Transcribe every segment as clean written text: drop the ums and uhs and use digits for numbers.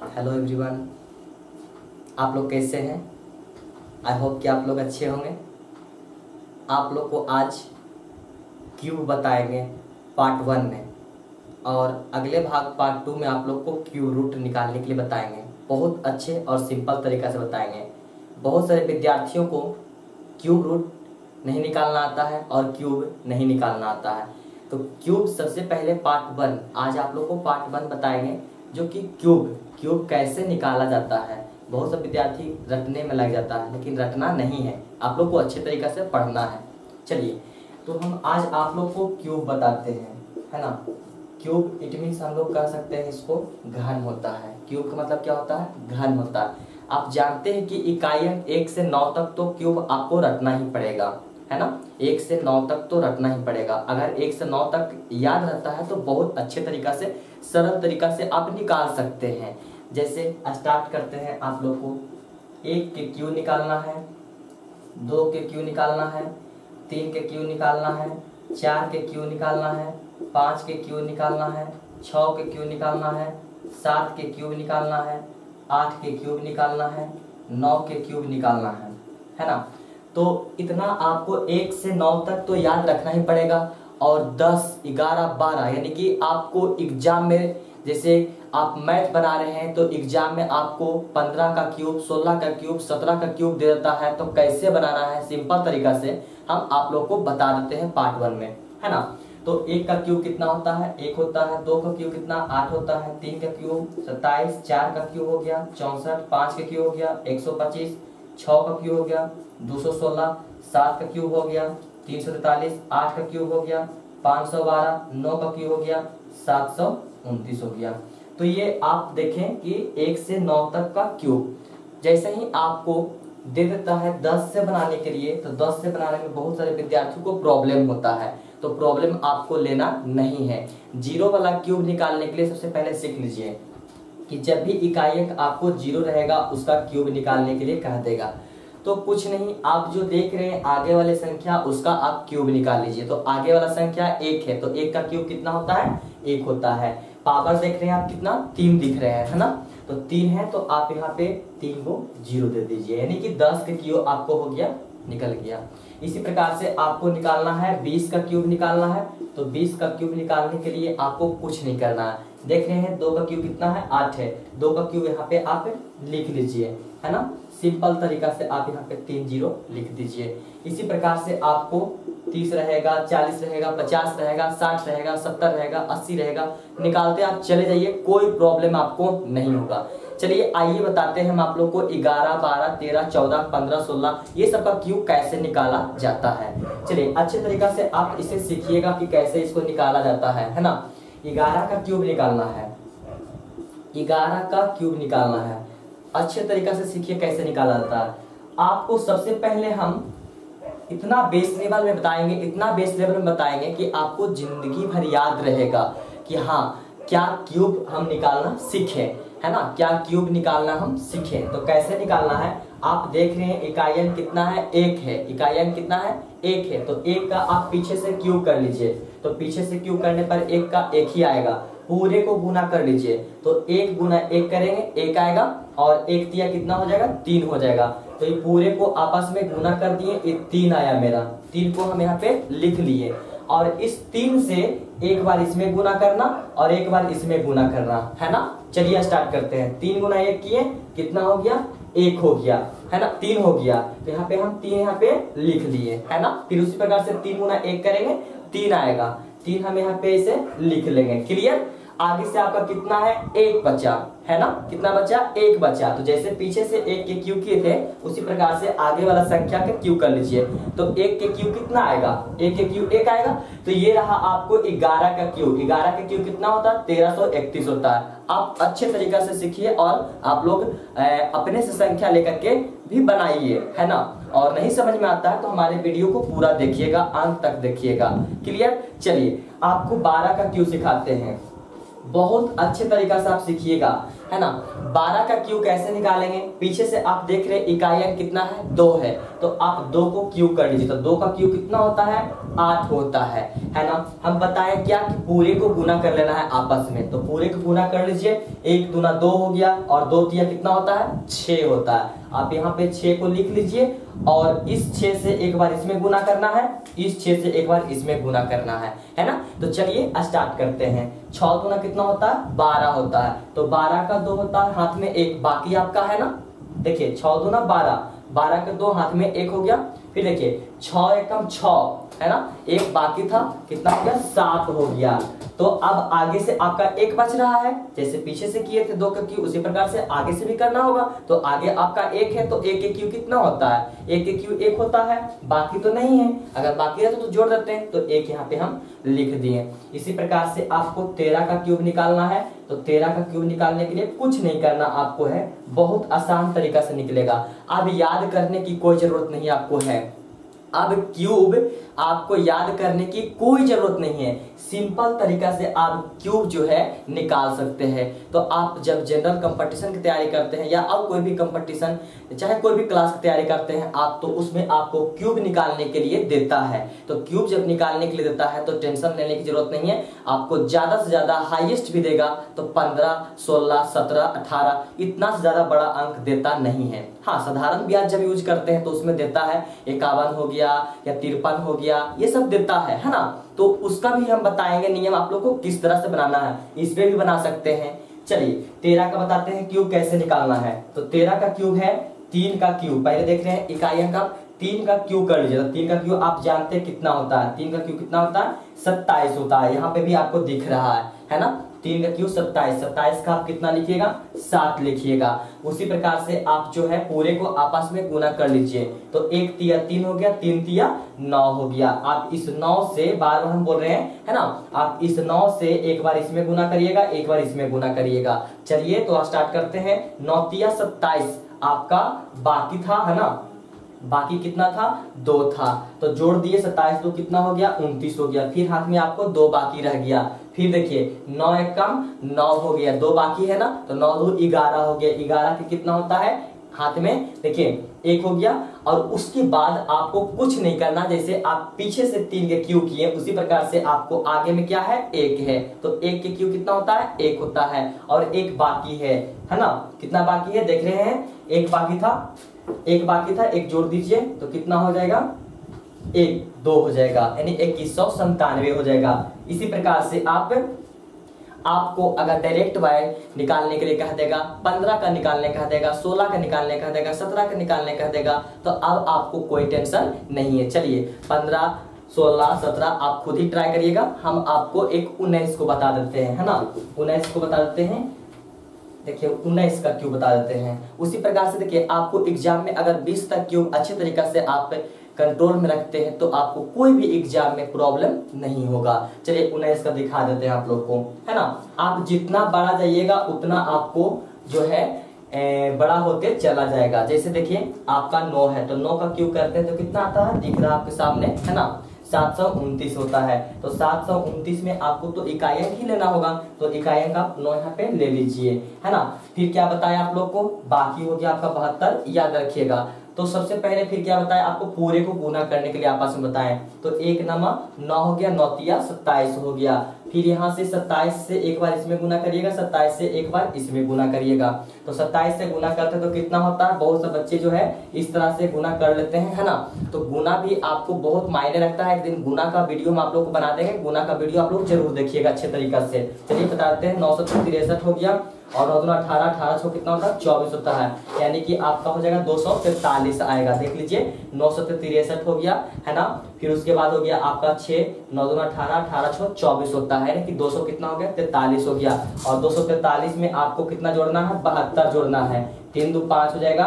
Hello everyone, आप लोग कैसे हैं। आई होप कि आप लोग अच्छे होंगे। आप लोग को आज क्यूब बताएंगे पार्ट 1 में, और अगले भाग पार्ट 2 में आप लोग को क्यूब रूट निकालने के लिए बताएंगे। बहुत अच्छे और सिंपल तरीक़ा से बताएंगे। बहुत सारे विद्यार्थियों को क्यूब रूट नहीं निकालना आता है और क्यूब नहीं निकालना आता है। तो क्यूब सबसे पहले पार्ट 1, आज आप लोग को पार्ट 1 बताएंगे, जो कि क्यूब कैसे निकाला जाता है। बहुत से विद्यार्थी रटने में लग जाता है, लेकिन रटना नहीं है, आप लोग को अच्छे तरीक़े से पढ़ना है। चलिए, तो हम आज आप लोग को क्यूब बताते हैं, है ना। क्यूब इट मीन्स हम लोग कह सकते हैं इसको घन होता है। क्यूब का मतलब क्या होता है? घन होता है। आप जानते हैं कि इकाई अंक 1 से 9 तक तो क्यूब आपको रटना ही पड़ेगा, है ना। 1 से 9 तक तो रटना ही पड़ेगा। अगर 1 से 9 तक याद रहता है तो बहुत अच्छे तरीक़ा से, सरल तरीक़ा से आप निकाल सकते हैं। जैसे स्टार्ट करते हैं। आप लोग को 1 के क्यू निकालना है, 2 के क्यू निकालना है, 3 के क्यू निकालना है, 4 के क्यू निकालना है, 5 के क्यू निकालना है, 6 के क्यू निकालना है, 7 के क्यूब निकालना है, 8 के क्यूब निकालना है, 9 के क्यूब निकालना है ना। तो इतना आपको 1 से 9 तक तो याद रखना ही पड़ेगा। और 10, 11, 12 यानी कि आपको एग्जाम में, जैसे आप मैथ बना रहे हैं तो एग्जाम में आपको 15 का क्यूब, 16 का क्यूब, 17 का क्यूब दे देता है। तो कैसे बनाना है सिंपल तरीका से हम आप लोग को बता देते हैं पार्ट 1 में, है ना। तो 1 का क्यूब कितना होता है? 1 होता है। 2 का क्यूब कितना? 8 होता है। 3 का क्यूब 27, 4 का क्यूब हो गया 64, 5 का क्यूब हो गया 125, 6 का क्यूब हो गया 216, 7 का क्यूब हो गया 343, 8 का क्यूब हो गया 512, 9 का क्यूब हो गया 729 हो गया। तो ये आप देखें कि 1 से 9 तक का क्यूब जैसे ही आपको दे देता है 10 से बनाने के लिए, तो 10 से बनाने में बहुत सारे विद्यार्थियों को प्रॉब्लम होता है। तो प्रॉब्लम आपको लेना नहीं है। जीरो वाला क्यूब निकालने के लिए सबसे पहले सीख लीजिए कि जब भी इकाई अंक आपको 0 रहेगा उसका क्यूब निकालने के लिए कह देगा। तो कुछ नहीं, आप जो देख रहे हैं आगे वाले संख्या, उसका आप क्यूब निकाल लीजिए। तो आगे वाला संख्या 1 है, तो 1 का क्यूब कितना होता है? 1 होता है। पावर देख रहे हैं आप कितना? 3 दिख रहे हैं, है ना। तो 3 है, तो आप यहाँ पे 3 को 0 दे दीजिए, यानी कि 10 का क्यूब आपको हो गया, निकल गया। इसी प्रकार से आपको निकालना है 20 का क्यूब निकालना है। तो 20 का क्यूब निकालने के लिए आपको कुछ नहीं करना है। देख रहे हैं 2 का क्यूब कितना है? 8 है। 2 का क्यूब यहाँ पे आप लिख लीजिए, है ना। सिंपल तरीका से आप यहाँ पे 3 0 लिख दीजिए। इसी प्रकार से आपको 30 रहेगा, 40 रहेगा, 50 रहेगा, 60 रहेगा, 70 रहेगा, 80 रहेगा, निकालते आप चले जाइए, कोई प्रॉब्लम आपको नहीं होगा। चलिए आइए बताते हैं हम आप लोग को 11, 12, 13, 14, 15, 16 ये सब का क्यूब कैसे निकाला जाता है। चलिए अच्छे तरीका से आप इसे सीखिएगा कि कैसे इसको निकाला जाता है ना। 11 का क्यूब निकालना है, 11 का क्यूब निकालना है। अच्छे तरीका से सीखिए कैसे निकाला जाता है। आपको सबसे पहले हम इतना बेस लेवल में बताएंगे, इतना बेस लेवल में बताएंगे कि आपको जिंदगी भर याद रहेगा कि हाँ क्या क्यूब हम निकालना सीखे, है ना। क्या क्यूब निकालना हम सीखे। तो कैसे निकालना है आप देख रहे हैं, इकाई अंक कितना है? 1 है। इकाई अंक कितना है? 1 है। तो 1 का आप पीछे से क्यूब कर लीजिए। तो पीछे से क्यूब करने पर 1 का 1 ही आएगा। पूरे को गुना कर लीजिए। तो 1 गुना 1 करेंगे, 1 आएगा, और 1 तिया कितना हो जाएगा? 3 हो जाएगा। तो ये पूरे को आपस में गुना कर दिए, ये 3 आया मेरा। 3 को हम यहाँ पे लिख लिए, और इस 3 से एक बार इसमें गुना करना और एक बार इसमें गुना करना, है ना। चलिए स्टार्ट करते हैं। 3 गुना 1 किए, कितना हो गया? 1 हो गया, है ना। 3 हो गया, तो यहाँ पे हम 3 यहाँ पे लिख लिए, है ना। फिर उसी प्रकार से 3 गुना 1 करेंगे, 3 आएगा। 3 हम यहाँ पे इसे लिख लेंगे। क्लियर। आगे से आपका कितना है? 1 बचा, है ना। कितना बचा? 1 बचा। तो जैसे पीछे से 1 के क्यूब किए थे उसी प्रकार से आगे वाला संख्या के क्यूब कर लीजिए। तो 1 के क्यूब कितना आएगा? 1 के क्यूब 1 आएगा। तो ये रहा आपको 11 का क्यूब। 11 का क्यूब कितना होता है? 1331 होता है। आप अच्छे तरीका से सीखिए और आप लोग अपने से संख्या लेकर के भी बनाइए, है ना। और नहीं समझ में आता है तो हमारे वीडियो को पूरा देखिएगा, अंत तक देखिएगा। क्लियर। चलिए आपको 12 का क्यूब सिखाते हैं। बहुत अच्छे तरीका से आप सीखिएगा, है ना। 12 का क्यूब कैसे निकालेंगे, पीछे से आप देख रहे इकाई अंक कितना है, 2 है, तो आप 2 को क्यूब कर लीजिए। तो 2 का क्यूब कितना होता है, 8 होता है ना। हम बताएं क्या कि पूरे को गुना कर लेना है आपस में, तो पूरे को गुना कर लीजिए। 1 दूना 2 हो गया और 2 तिया कितना होता है, 6 होता है। आप यहाँ पे 6 को लिख लीजिए और इस 6 से एक बार इसमें गुना करना है, इस 6 से एक बार इसमें गुना करना है ना। तो चलिए स्टार्ट करते हैं। 6 दूना कितना होता है, 12 होता है, तो 12 का 2 होता है, हाथ में 1 बाकी आपका है ना। देखिए 6 दूना 12, 12 का 2 हाथ में 1 हो गया। फिर देखिए 6 एकम 6 है ना, 1 बाकी था, कितना हो गया, 7 हो गया। तो अब आगे से आपका 1 बच रहा है, जैसे पीछे से किए थे 2 का क्यूब, उसी प्रकार से आगे से भी करना होगा। तो आगे आपका 1 है, तो 1 के क्यूब कितना होता है, 1 के क्यूब 1 होता है, बाकी तो नहीं है। अगर बाकी है तो जोड़ देते हैं, तो 1 यहाँ पे हम लिख दिए। इसी प्रकार से आपको 13 का क्यूब निकालना है, तो 13 का क्यूब निकालने के लिए कुछ नहीं करना आपको है, बहुत आसान तरीका से निकलेगा। अब याद करने की कोई जरूरत नहीं आपको है, अब क्यूब आपको याद करने की कोई जरूरत नहीं है, सिंपल तरीका से आप क्यूब जो है निकाल सकते हैं। तो आप जब जनरल कंपटीशन की तैयारी करते हैं या और कोई भी कंपटीशन, चाहे कोई भी क्लास की तैयारी करते हैं आप, तो उसमें आपको क्यूब निकालने के लिए देता है। तो क्यूब जब निकालने के लिए देता है तो टेंशन लेने की जरूरत नहीं है, आपको ज्यादा से ज्यादा हाईएस्ट भी देगा तो 15, 16, 17, 18 इतना से ज्यादा बड़ा अंक देता नहीं है। हाँ, साधारण ब्याज जब यूज करते हैं तो उसमें देता है 51 हो गया या 53 हो गया, ये सब देता है ना। तो उसका भी हम बताएंगे नियम आप लोग को किस तरह से बनाना है, इसमें भी बना सकते हैं। चलिए 13 का बताते हैं क्यूब कैसे निकालना है। तो 13 का क्यूब है 3 का क्यूब, पहले देख रहे हैं इकाई अंक, आप 3 का क्यूब कर लीजिए। तो 3 का क्यूब आप जानते हैं कितना होता है, 3 का क्यूब कितना होता है, 27 होता है। यहाँ पे भी आपको दिख रहा है ना, 3 का क्यूब 27, 27 का आप कितना लिखिएगा, 7 लिखिएगा। उसी प्रकार से आप जो है पूरे को आपस में गुना कर लीजिए। तो 1 तिया 3 हो गया, 3 तिया 9 हो गया। आप इस 9 से, बार बार हम बोल रहे हैं है ना, आप इस 9 से एक बार इसमें गुना करिएगा, एक बार इसमें गुना करिएगा। चलिए तो स्टार्ट करते हैं। 9 तिया 27 आपका बाकी था, है ना, बाकी कितना था, 2 था, तो जोड़ दिए 27 तो कितना हो गया, 29 हो गया। फिर हाथ में आपको 2 बाकी रह गया। फिर देखिए 9 एक कम 9 हो गया, 2 बाकी है ना, तो 9 2 11 हो गया। 11 के कितना होता है, हाथ में देखिए 1 हो गया। और उसके बाद आपको कुछ नहीं करना, जैसे आप पीछे से 3 के क्यूब किए उसी प्रकार से आपको आगे में क्या है, 1 है, तो 1 के क्यूब कितना होता है, 1 होता है। और 1 बाकी है ना, कितना बाकी है देख रहे हैं, 1 बाकी था, 1 बाकी था, 1 जोड़ दीजिए तो कितना हो जाएगा, 1 2 हो जाएगा, यानी 2197 हो जाएगा। इसी प्रकार से आपको अगर डायरेक्ट बाय निकालने के लिए कह देगा, 15 का निकालने कह देगा, 16 का निकालने कह देगा, 17 का निकालने कह देगा, तो अब आपको कोई टेंशन नहीं है। चलिए 15, 16, 17 आप खुद ही ट्राई करिएगा। हम आपको एक 19 को बता देते हैं, है ना, 19 को बता देते हैं। देखिए 19 का क्यूब बता देते हैं। उसी प्रकार से देखिए आपको एग्जाम में अगर 20 तक क्यूब अच्छे तरीका से आप कंट्रोल में रखते हैं तो आपको कोई भी एग्जाम में प्रॉब्लम नहीं होगा। चलिए 19 का दिखा देते हैं आप लोग को, है ना। आप जितना बड़ा जाइएगा उतना आपको जो है बड़ा होते चला जाएगा। जैसे देखिए आपका 9 है, तो 9 का क्यूब करते हैं तो कितना आता है, दिख रहा है आपके सामने, है ना, 729 होता है। तो 729 में आपको तो इकाई अंक ही लेना होगा, तो इकाई अंक आप 9 यहाँ पे ले लीजिए, है ना। फिर क्या बताया आप लोग को, बाकी हो गया आपका 72, याद रखिएगा। तो सबसे पहले फिर क्या बताया आपको, पूरे को गुना करने के लिए आपस में बताएं। तो 1 नमा 9 हो गया, 9 तिया 27 हो गया। फिर यहाँ से 27 से एक बार इसमें गुना करिएगा, 27 से एक बार इसमें गुना करिएगा। तो 27 से गुना करते तो कितना होता है, बहुत से बच्चे जो है इस तरह से गुना कर लेते हैं, है ना। तो गुना भी आपको बहुत मायने रखता है। एक दिन गुना का वीडियो हम आप लोग को बना देंगे, गुना का वीडियो आप लोग जरूर देखिएगा अच्छे तरीका से। चलिए बताते हैं, 963 हो गया और 9 दूना 18, 18 छो कितना होता है, 24 होता है, यानी कि आपका हो जाएगा 243 आएगा। देख लीजिए 963 हो गया, है ना। फिर उसके बाद हो गया आपका 6, 9 दूना 18, 18 छो 24 होता है, यानी कि 200 कितना हो गया, 43 हो गया। और 243 में आपको कितना जोड़ना है, 72 जोड़ना है। 3 2 5 हो जाएगा,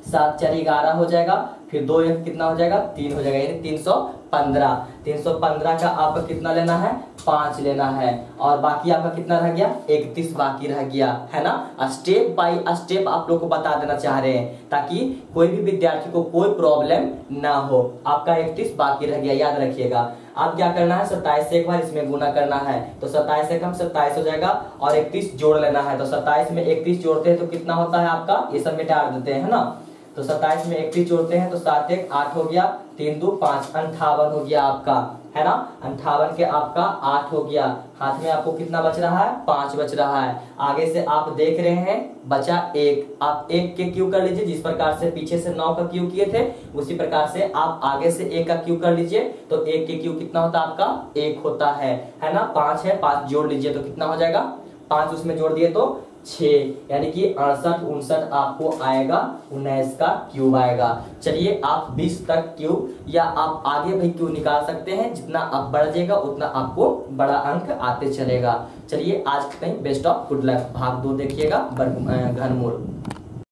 7 4 11 हो जाएगा। फिर 2 1 कितना हो जाएगा, 3 हो जाएगा, यानी 315। 315 का आपका कितना लेना है, 5 लेना है। और बाकी आपका कितना रह गया, 31 बाकी रह गया, है ना। स्टेप बाय स्टेप आप लोग को बता देना चाह रहे हैं ताकि कोई भी विद्यार्थी को कोई प्रॉब्लम ना हो। आपका 31 बाकी रह गया, याद रखिएगा। अब क्या करना है, 27 से एक बार इसमें गुना करना है, तो 27 से कम 27 हो जाएगा और 31 जोड़ लेना है। तो 27 में 31 जोड़ते हैं तो कितना होता है आपका, ये सब मिटा देते हैं, है ना। तो 27 में 31 जोड़ते हैं तो 7 1 8 हो गया, 3 2 5 58 हो गया आपका, है ना। 58 के आपका 8 हो गया, हाथ में आपको कितना बच रहा है, 5 बच रहा है। आगे से आप देख रहे हैं बचा 1, आप 1 के क्यू कर लीजिए, जिस प्रकार से पीछे से 9 का क्यू किए थे उसी प्रकार से आप आगे से 1 का क्यू कर लीजिए। तो 1 के क्यू कितना होता है आपका, 1 होता है ना। 5 है, 5 जोड़ लीजिए तो कितना हो जाएगा, 5 उसमें जोड़ दिए तो 6, यानी कि 68 59 आपको आएगा, 19 का क्यूब आएगा। चलिए आप 20 तक क्यूब या आप आगे भी क्यूब निकाल सकते हैं, जितना आप बढ़ जाएगा उतना आपको बड़ा अंक आते चलेगा। चलिए आज के time best of good luck. भाग 2 देखिएगा घनमूल।